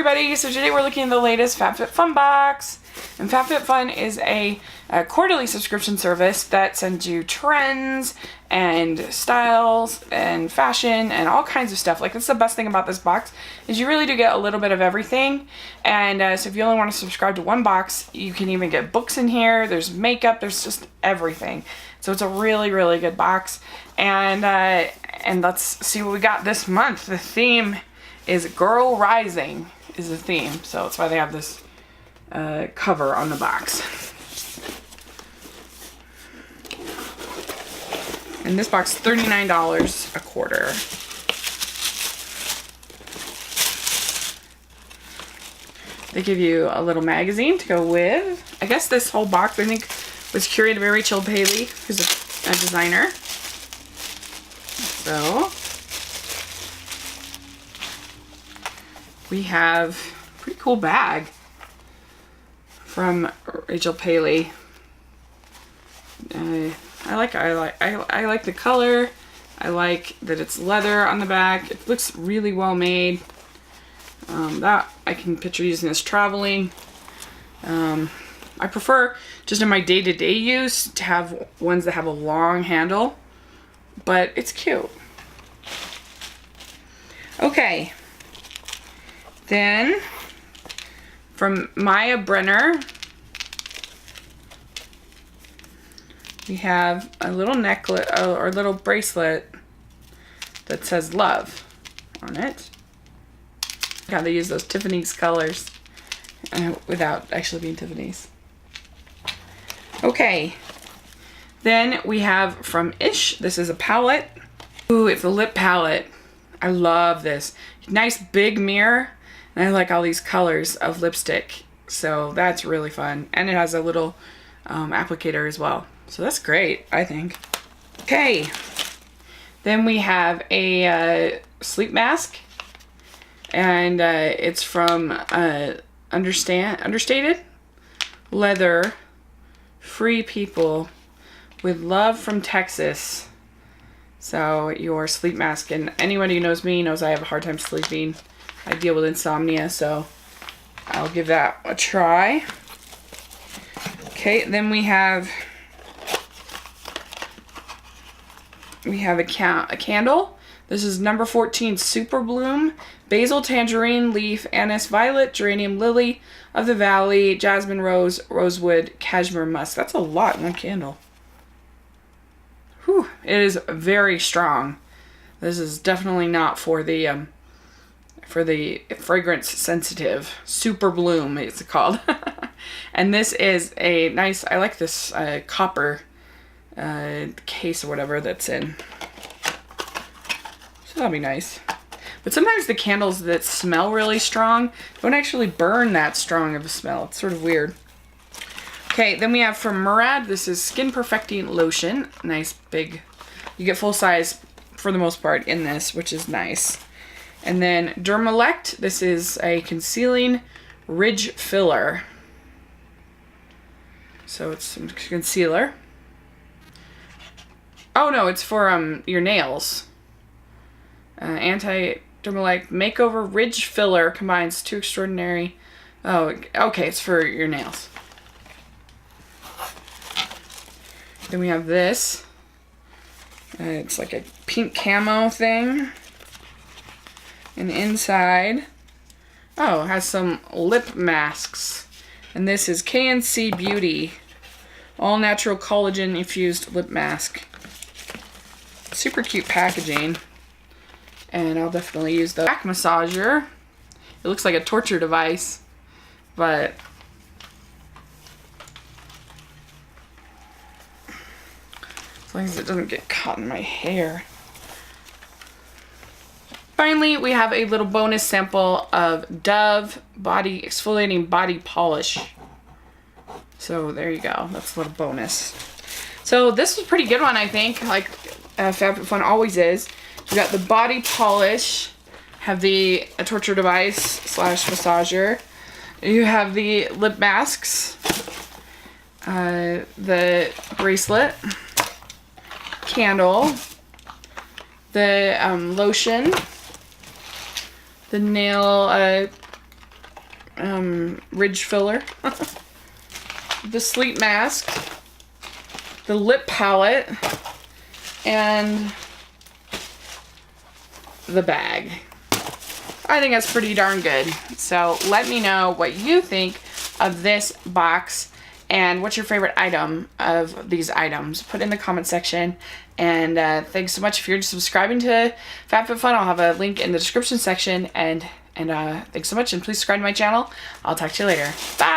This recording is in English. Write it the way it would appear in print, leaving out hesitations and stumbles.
everybody, so today we're looking at the latest Fab Fit Fun box. And Fab Fit Fun is a quarterly subscription service that sends you trends and styles and fashion and all kinds of stuff. Like, that's the best thing about this box, is you really do get a little bit of everything. And so if you only want to subscribe to one box, you can even get books in here. There's makeup, there's just everything. So it's a really, really good box. And let's see what we got this month. The theme is Girl Rising is the theme. So that's why they have this cover on the box. And this box is $39 a quarter. They give you a little magazine to go with. I guess this whole box, I think, was curated by Rachel Paley, who's a designer. So we have a pretty cool bag from Rachel Paley. I like the color. I like that it's leather on the back. It looks really well made. That I can picture using this traveling. I prefer just in my day-to-day use to have ones that have a long handle, but it's cute. Okay. Then from Maya Brenner, we have a little necklace or a little bracelet that says love on it. How they use those Tiffany's colors without actually being Tiffany's. Okay. Then we have from Ish, this is a palette. Ooh, it's a lip palette. I love this. Nice big mirror. And I like all these colors of lipstick. So that's really fun. And it has a little applicator as well. So that's great, I think. Okay. Then we have a sleep mask. And it's from Understated Leather, Free People, with love from Texas. So your sleep mask, and anyone who knows me knows I have a hard time sleeping. I deal with insomnia, so I'll give that a try. Okay, then we have a candle. This is number 14, Super Bloom, Basil, Tangerine, Leaf, Anise, Violet, Geranium, Lily of the Valley, Jasmine Rose, Rosewood, Cashmere Musk. That's a lot in one candle. Whew, it is very strong. This is definitely not for the fragrance sensitive. Super Bloom, it's called. And this is a nice, I like this copper case or whatever that's in. So that'll be nice. But sometimes the candles that smell really strong don't actually burn that strong of a smell. It's sort of weird. Okay, then we have from Murad, this is Skin Perfecting Lotion. Nice big, you get full size for the most part in this, which is nice. And then Dermalect, this is a concealing ridge filler. So it's some concealer. Oh no, it's for your nails. Anti-Dermalect Makeover Ridge Filler combines two extraordinary... Oh, okay, it's for your nails. Then we have this. It's like a pink camo thing. And inside, oh, it has some lip masks. And this is KNC Beauty All Natural Collagen Infused Lip Mask. Super cute packaging. And I'll definitely use the back massager. It looks like a torture device, but as long as it doesn't get caught in my hair. Finally, we have a little bonus sample of Dove Body Exfoliating Body Polish. So there you go. That's a little bonus. So this was a pretty good one, I think. Like Fab Fit Fun always is. You got the body polish, have the torture device / massager. You have the lip masks, the bracelet, candle, the lotion, the nail ridge filler, the sleep mask, the lip palette, and the bag. I think that's pretty darn good. So let me know what you think of this box and what's your favorite item of these items. Put in the comment section. And thanks so much if you're subscribing to Fab Fit Fun. I'll have a link in the description section. And thanks so much, and please subscribe to my channel. I'll talk to you later. Bye!